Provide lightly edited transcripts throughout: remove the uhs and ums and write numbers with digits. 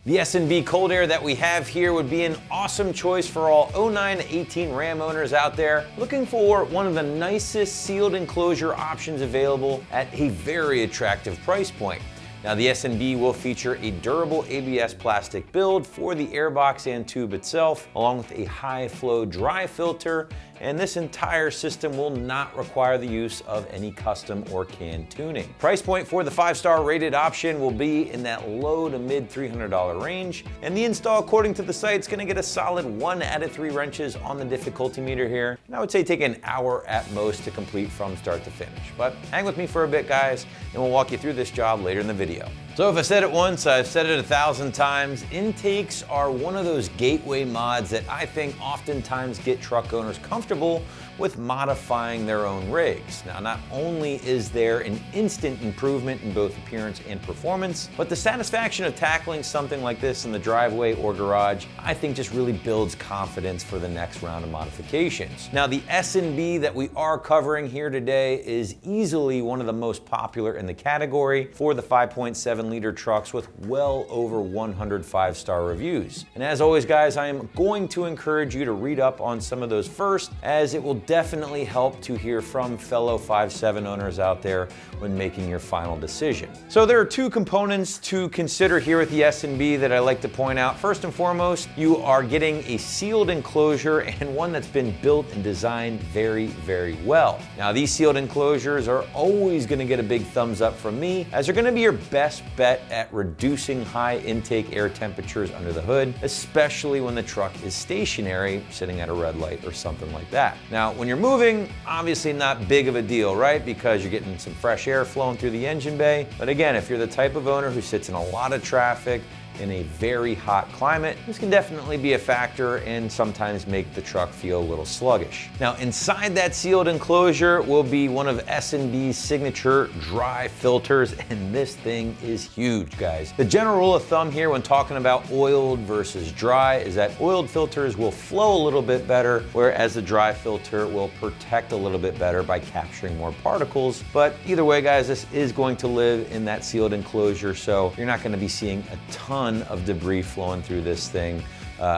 The S&B Cold Air that we have here would be an awesome choice for all 09 to 18 Ram owners out there looking for one of the nicest sealed enclosure options available at a very attractive price point. Now the S&B will feature a durable ABS plastic build for the airbox and tube itself, along with a high flow dry filter, and this entire system will not require the use of any custom or canned tuning. Price point for the 5-star rated option will be in that low to mid $300 range, and the install, according to the site, is going to get a solid 1 out of 3 wrenches on the difficulty meter here, and I would say take an hour at most to complete from start to finish. But hang with me for a bit, guys, and we'll walk you through this job later in the video. So if I said it once, I've said it 1,000 times. Intakes are one of those gateway mods that I think oftentimes get truck owners comfortable with modifying their own rigs. Now, not only is there an instant improvement in both appearance and performance, but the satisfaction of tackling something like this in the driveway or garage, I think just really builds confidence for the next round of modifications. Now, the S&B that we are covering here today is easily one of the most popular in the category for the 5.7 liter trucks with well over 100 5-star reviews. And as always, guys, I am going to encourage you to read up on some of those first, as it will definitely help to hear from fellow 5.7 owners out there when making your final decision. So there are 2 components to consider here with the S&B that I like to point out. First and foremost, you are getting a sealed enclosure, and one that's been built and designed very, very well. Now, these sealed enclosures are always going to get a big thumbs up from me, as they're going to be your best bet at reducing high intake air temperatures under the hood, especially when the truck is stationary, sitting at a red light or something like that. Now, when you're moving, obviously not big of a deal, right? Because you're getting some fresh air flowing through the engine bay. But again, if you're the type of owner who sits in a lot of traffic in a very hot climate, this can definitely be a factor and sometimes make the truck feel a little sluggish. Now, inside that sealed enclosure will be one of S&B's signature dry filters, and this thing is huge, guys. The general rule of thumb here when talking about oiled versus dry is that oiled filters will flow a little bit better, whereas the dry filter will protect a little bit better by capturing more particles. But either way, guys, this is going to live in that sealed enclosure, so you're not going to be seeing a ton of debris flowing through this thing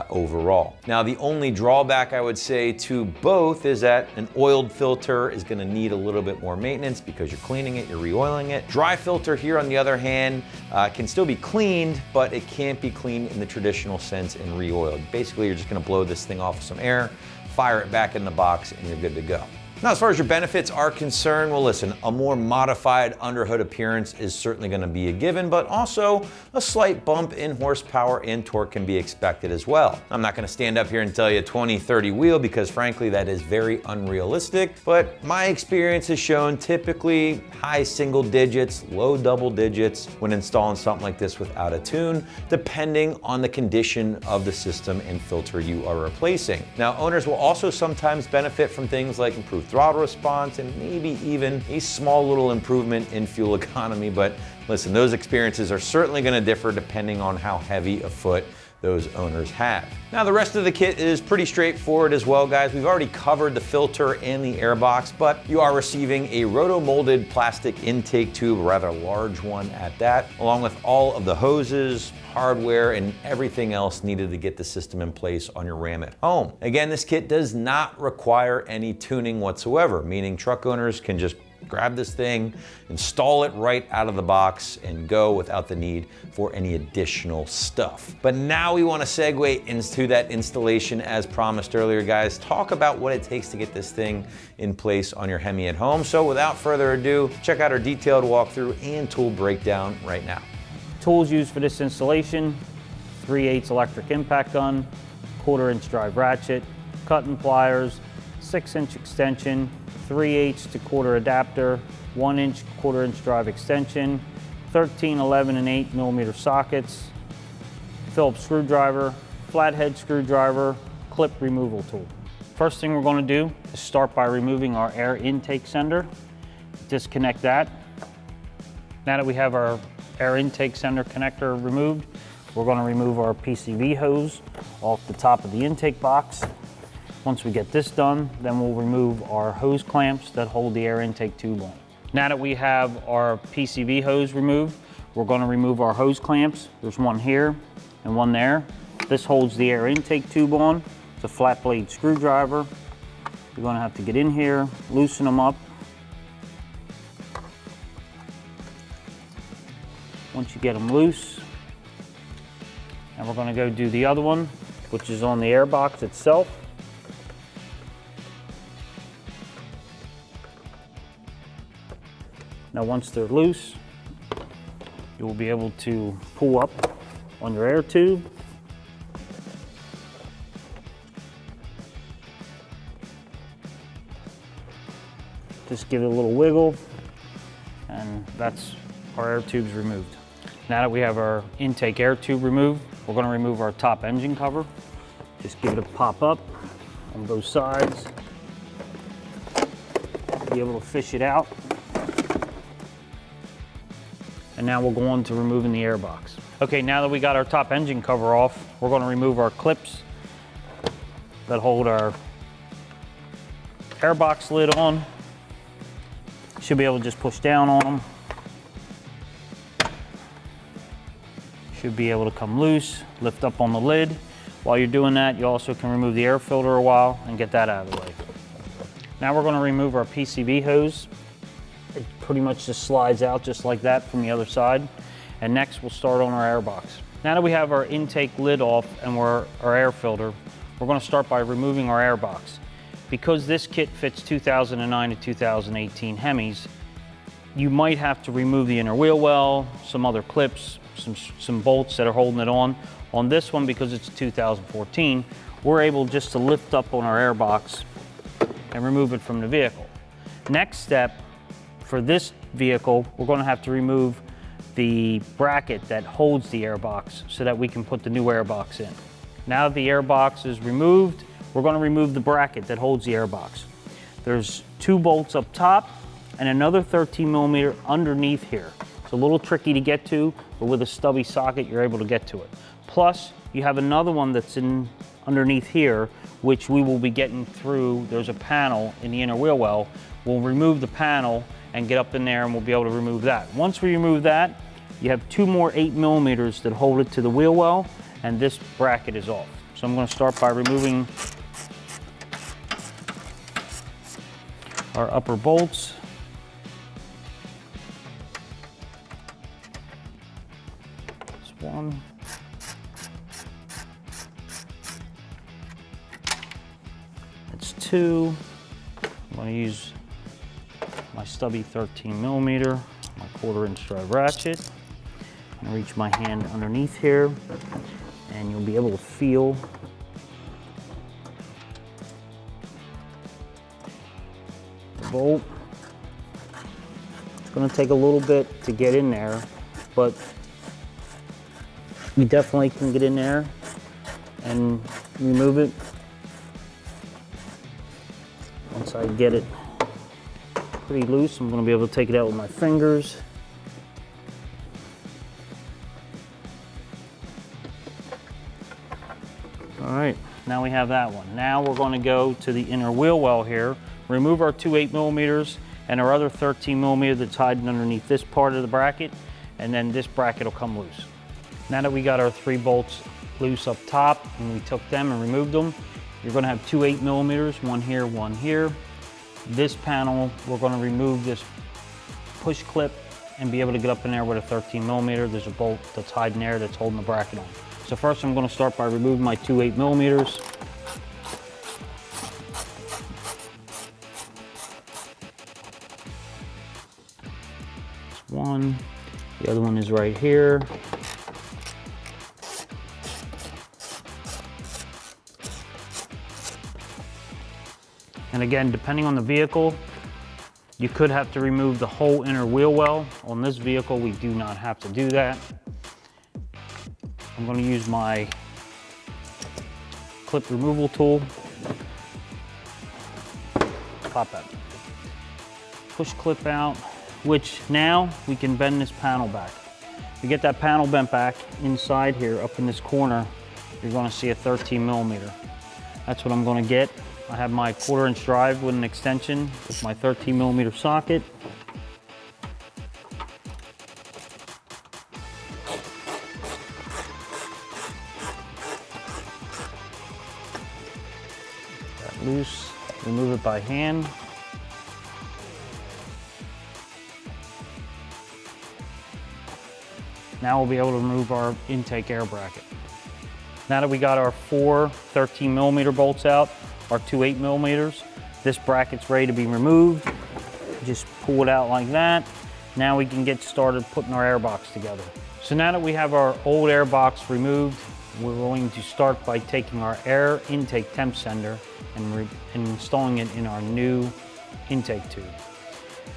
overall. Now, the only drawback I would say to both is that an oiled filter is going to need a little bit more maintenance because you're cleaning it, you're re-oiling it. Dry filter here, on the other hand, can still be cleaned, but it can't be cleaned in the traditional sense and re-oiled. Basically, you're just going to blow this thing off with some air, fire it back in the box, and you're good to go. Now, as far as your benefits are concerned, well, listen, a more modified underhood appearance is certainly going to be a given, but also a slight bump in horsepower and torque can be expected as well. I'm not going to stand up here and tell you 20, 30 wheel because frankly, that is very unrealistic, but my experience has shown typically high single digits, low double digits when installing something like this without a tune, depending on the condition of the system and filter you are replacing. Now, owners will also sometimes benefit from things like improved throttle response and maybe even a small little improvement in fuel economy. But listen, those experiences are certainly going to differ depending on how heavy a foot those owners have. Now, the rest of the kit is pretty straightforward as well, guys. We've already covered the filter and the airbox, but you are receiving a roto-molded plastic intake tube, a rather large one at that, along with all of the hoses, hardware, and everything else needed to get the system in place on your Ram at home. Again, this kit does not require any tuning whatsoever, meaning truck owners can just grab this thing, install it right out of the box, and go without the need for any additional stuff. But now we want to segue into that installation as promised earlier, guys. Talk about what it takes to get this thing in place on your Hemi at home. So without further ado, check out our detailed walkthrough and tool breakdown right now. Tools used for this installation: 3/8 electric impact gun, 1/4 inch drive ratchet, cutting pliers, 6-inch extension, 3/8 to 1/4 adapter, 1-inch, 1/4 inch drive extension, 13, 11, and 8 millimeter sockets, Phillips screwdriver, flathead screwdriver, clip removal tool. First thing we're going to do is start by removing our air intake sender. Disconnect that. Now that we have our air intake sender connector removed, we're going to remove our PCV hose off the top of the intake box. Once we get this done, then we'll remove our hose clamps that hold the air intake tube on. Now that we have our PCV hose removed, we're going to remove our hose clamps. There's one here and one there. This holds the air intake tube on. It's a flat blade screwdriver. You're gonna have to get in here, loosen them up. Once you get them loose, and we're gonna go do the other one, which is on the air box itself. Now once they're loose, you will be able to pull up on your air tube. Just give it a little wiggle, and that's our air tubes removed. Now that we have our intake air tube removed, we're going to remove our top engine cover. Just give it a pop up on both sides. Be able to fish it out. And now we'll go on to removing the air box. Okay, now that we got our top engine cover off, we're going to remove our clips that hold our air box lid on. Should be able to just push down on them. Should be able to come loose, lift up on the lid. While you're doing that, you also can remove the air filter a while and get that out of the way. Now we're going to remove our PCV hose. It pretty much just slides out just like that from the other side. And next we'll start on our air box. Now that we have our intake lid off and our air filter, we're going to start by removing our air box. Because this kit fits 2009 to 2018 Hemis, you might have to remove the inner wheel well, some other clips, some bolts that are holding it on. On this one, because it's 2014, we're able just to lift up on our air box and remove it from the vehicle. Next step, for this vehicle, we're going to have to remove the bracket that holds the air box so that we can put the new air box in. Now that the air box is removed, we're going to remove the bracket that holds the air box. There's 2 bolts up top and another 13 millimeter underneath here. It's a little tricky to get to, but with a stubby socket, you're able to get to it. Plus, you have another one that's underneath here, which we will be getting through. There's a panel in the inner wheel well. We'll remove the panel and get up in there, and we'll be able to remove that. Once we remove that, you have 2 more 8 millimeters that hold it to the wheel well, and this bracket is off. So I'm going to start by removing our upper bolts. This one. That's 2. I'm going to use my stubby 13 millimeter, my 1/4 inch drive ratchet. I'm going to reach my hand underneath here, and you'll be able to feel the bolt. It's going to take a little bit to get in there, but you definitely can get in there and remove it. Once I get it pretty loose, I'm going to be able to take it out with my fingers. All right, now we have that one. Now we're going to go to the inner wheel well here, remove our 2 8 millimeters and our other 13 millimeter that's hiding underneath this part of the bracket, and then this bracket will come loose. Now that we got our 3 bolts loose up top and we took them and removed them, you're going to have 2 8 millimeters, one here, one here. This panel, we're going to remove this push clip and be able to get up in there with a 13 millimeter. There's a bolt that's hiding there that's holding the bracket on. So first I'm going to start by removing my 2 8 millimeters. There's one, the other one is right here. And again, depending on the vehicle, you could have to remove the whole inner wheel well. On this vehicle, we do not have to do that. I'm going to use my clip removal tool. Pop that push clip out, which now we can bend this panel back. If you get that panel bent back inside here, up in this corner, you're going to see a 13 millimeter. That's what I'm going to get. I have my 1/4 inch drive with an extension with my 13 millimeter socket. loose, remove it by hand. Now we'll be able to remove our intake air bracket. Now that we got our 4 13mm bolts out, our 2 8mm, this bracket's ready to be removed. Just pull it out like that. Now we can get started putting our air box together. So now that we have our old air box removed, we're going to start by taking our air intake temp sender and installing it in our new intake tube.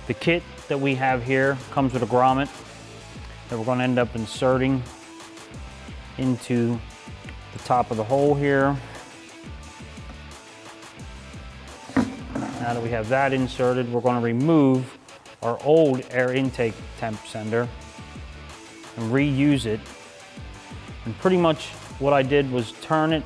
The kit that we have here comes with a grommet that we're going to end up inserting into the top of the hole here. Now that we have that inserted, we're going to remove our old air intake temp sender and reuse it. And pretty much what I did was turn it,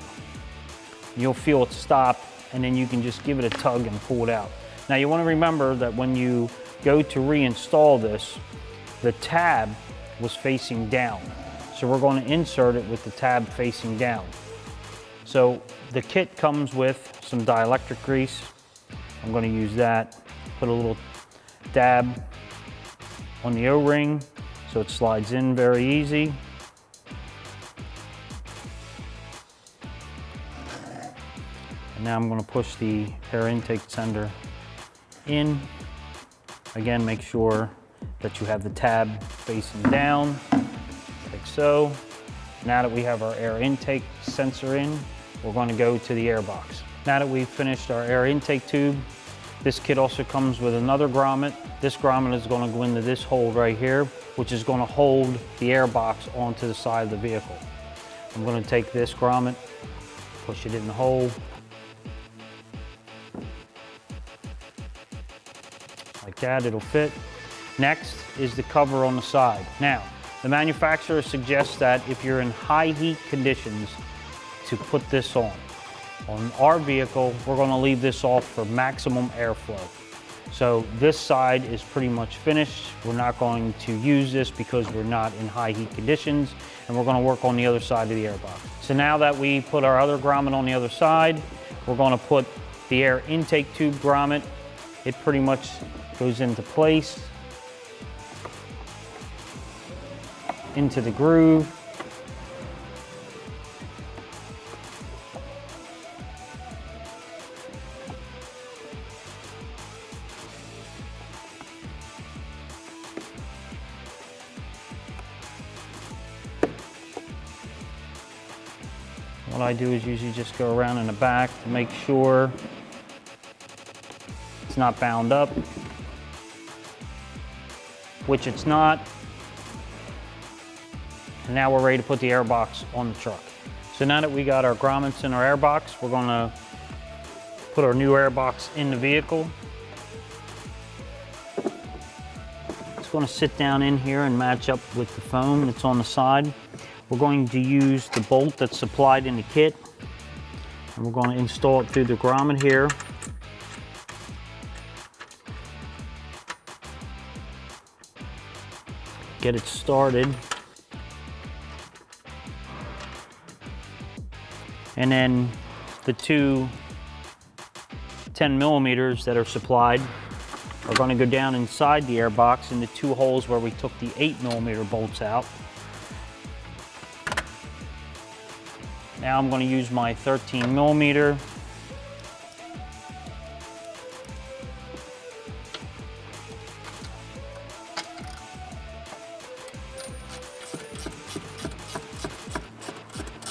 you'll feel it stop, and then you can just give it a tug and pull it out. Now you want to remember that when you go to reinstall this, the tab was facing down. So we're going to insert it with the tab facing down. So the kit comes with some dielectric grease. I'm going to use that, put a little dab on the O-ring so it slides in very easy. And now I'm going to push the air intake sender in. Again, make sure that you have the tab facing down, like so. Now that we have our air intake sensor in, we're going to go to the air box. Now that we've finished our air intake tube, this kit also comes with another grommet. This grommet is going to go into this hole right here, which is going to hold the air box onto the side of the vehicle. I'm going to take this grommet, push it in the hole, like that, it'll fit. Next is the cover on the side. Now, the manufacturer suggests that if you're in high heat conditions, to put this on. On our vehicle, we're going to leave this off for maximum airflow. So this side is pretty much finished. We're not going to use this because we're not in high heat conditions, and we're going to work on the other side of the air box. So now that we put our other grommet on the other side, we're going to put the air intake tube grommet. It pretty much goes into place, into the groove. What I do is usually just go around in the back to make sure it's not bound up, which it's not. And now we're ready to put the air box on the truck. So now that we got our grommets in our air box, we're gonna put our new air box in the vehicle. It's gonna sit down in here and match up with the foam that's on the side. We're going to use the bolt that's supplied in the kit, and we're going to install it through the grommet here. Get it started. And then the two 10mm that are supplied are going to go down inside the air box in the two holes where we took the 8mm bolts out. Now I'm going to use my 13mm.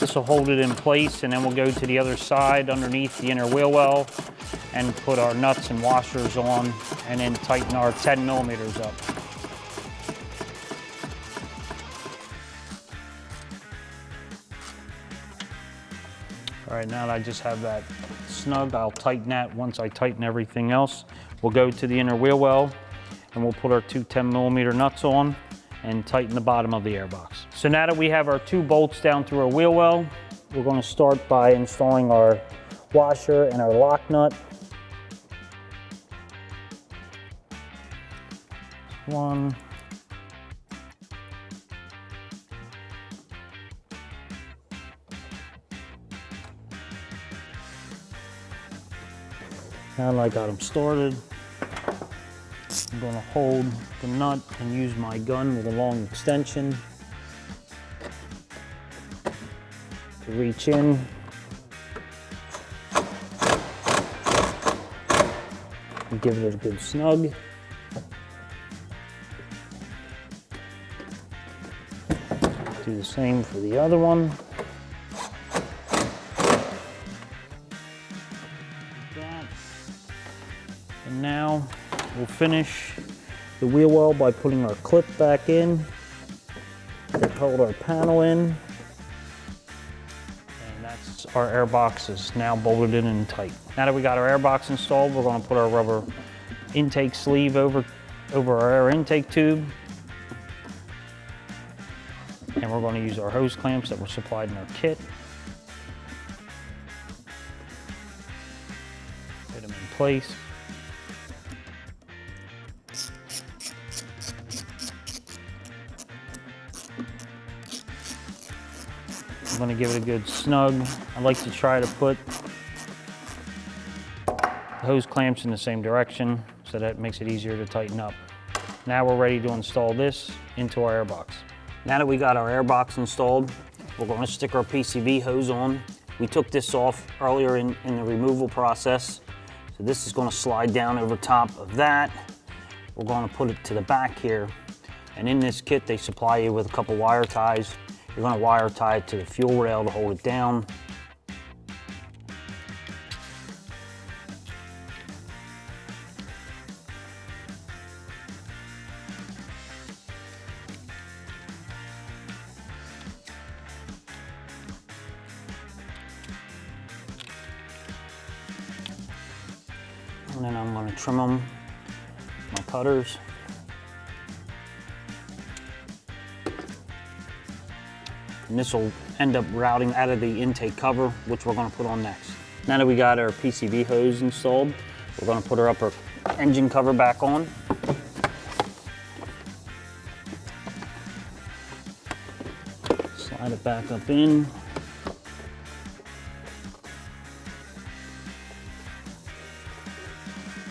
This will hold it in place, and then we'll go to the other side underneath the inner wheel well and put our nuts and washers on, and then tighten our 10mm up. All right, now that I just have that snug, I'll tighten that. Once I tighten everything else, we'll go to the inner wheel well and we'll put our two 10mm nuts on and tighten the bottom of the air box. So now that we have our two bolts down through our wheel well, we're going to start by installing our washer and our lock nut. One. Now that I got them started, I'm gonna hold the nut and use my gun with a long extension to reach in. And give it a good snug. Do the same for the other one. And now we'll finish the wheel well by putting our clip back in to hold our panel in. And that's our air box is now bolted in and tight. Now that we got our air box installed, we're going to put our rubber intake sleeve over our air intake tube. And we're going to use our hose clamps that were supplied in our kit. Put them in place. I'm going to give it a good snug. I like to try to put the hose clamps in the same direction so that makes it easier to tighten up. Now we're ready to install this into our air box. Now that we got our air box installed, we're going to stick our PCV hose on. We took this off earlier in the removal process. So this is going to slide down over top of that. We're going to put it to the back here. And in this kit, they supply you with a couple wire ties. You're going to wire tie it to the fuel rail to hold it down. And then I'm going to trim them with my cutters. And this will end up routing out of the intake cover, which we're going to put on next. Now that we got our PCV hose installed, we're going to put our upper engine cover back on. Slide it back up in.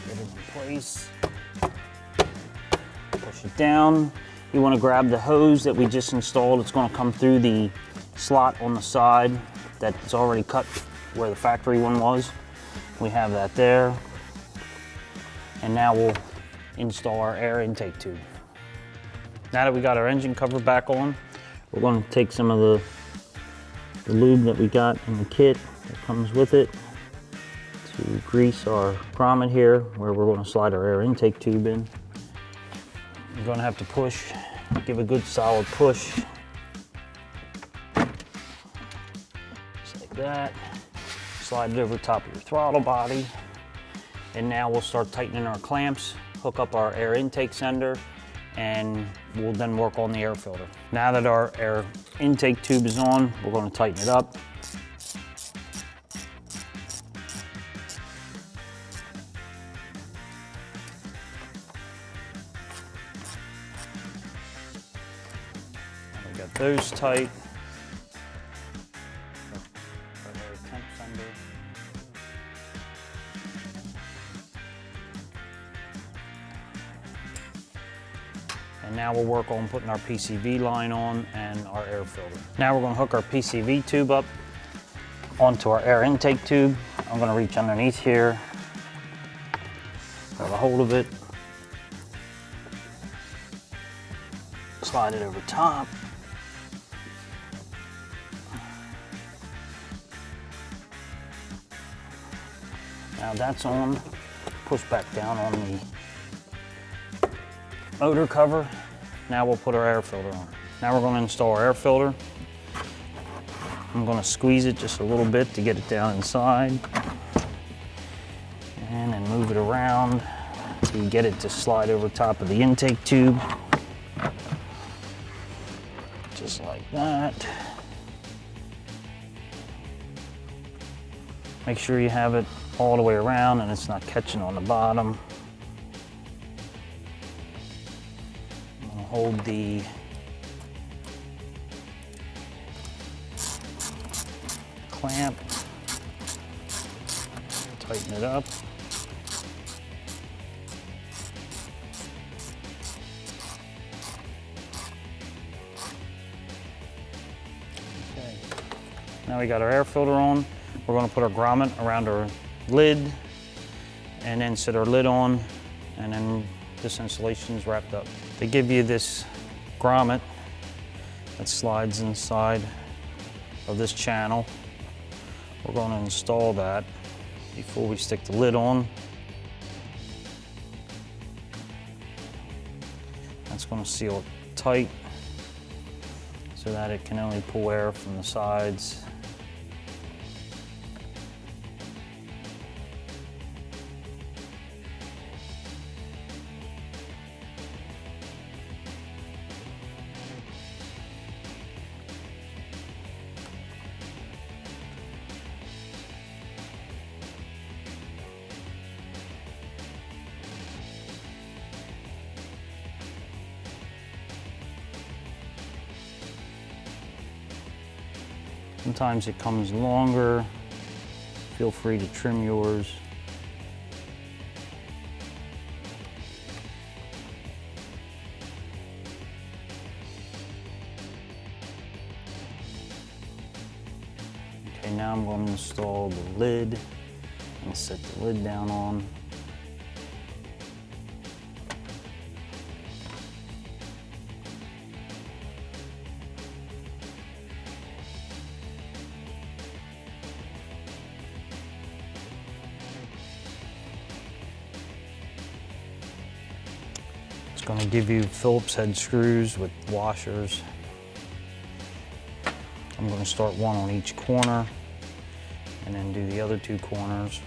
Get it in place. Push it down. You want to grab the hose that we just installed. It's going to come through the slot on the side that's already cut where the factory one was. We have that there. And now we'll install our air intake tube. Now that we got our engine cover back on, we're going to take some of the lube that we got in the kit that comes with it to grease our grommet here where we're going to slide our air intake tube in. You're going to have to push, give a good solid push. Just like that. Slide it over top of your throttle body. And now we'll start tightening our clamps, hook up our air intake sender, and we'll then work on the air filter. Now that our air intake tube is on, we're going to tighten it up. We got those tight. Our air temp sender. And now we'll work on putting our PCV line on and our air filter. Now we're going to hook our PCV tube up onto our air intake tube. I'm going to reach underneath here, grab a hold of it, slide it over top. Now that's on, push back down on the motor cover. Now we'll put our air filter on. Now we're going to install our air filter. I'm going to squeeze it just a little bit to get it down inside. And then move it around till you get it to slide over top of the intake tube. Just like that. Make sure you have it all the way around and it's not catching on the bottom. I'm going to hold the clamp, tighten it up. Now we got our air filter on. We're gonna put our grommet around our lid and then set our lid on, and then this installation is wrapped up. They give you this grommet that slides inside of this channel. We're gonna install that before we stick the lid on. That's gonna seal it tight so that it can only pull air from the sides. Sometimes it comes longer. Feel free to trim yours. Okay, now I'm going to install the lid and set the lid down on. Going to give you Phillips head screws with washers. I'm going to start one on each corner and then do the other two corners.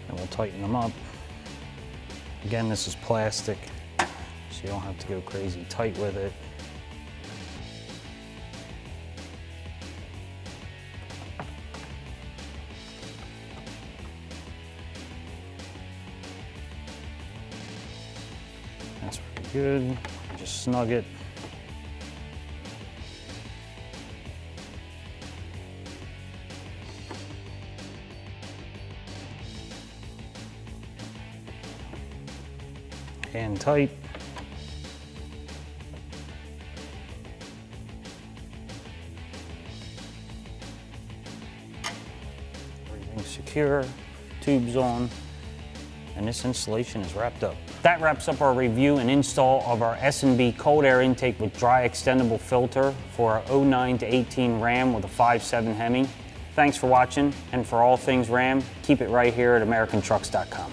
And we'll tighten them up. Again, this is plastic, so you don't have to go crazy tight with it. That's pretty good. Just snug it. And tight. Everything's secure, tubes on, and this installation is wrapped up. That wraps up our review and install of our S&B cold air intake with dry extendable filter for our 09 to 18 Ram with a 5.7 Hemi. Thanks for watching, and for all things Ram, keep it right here at AmericanTrucks.com.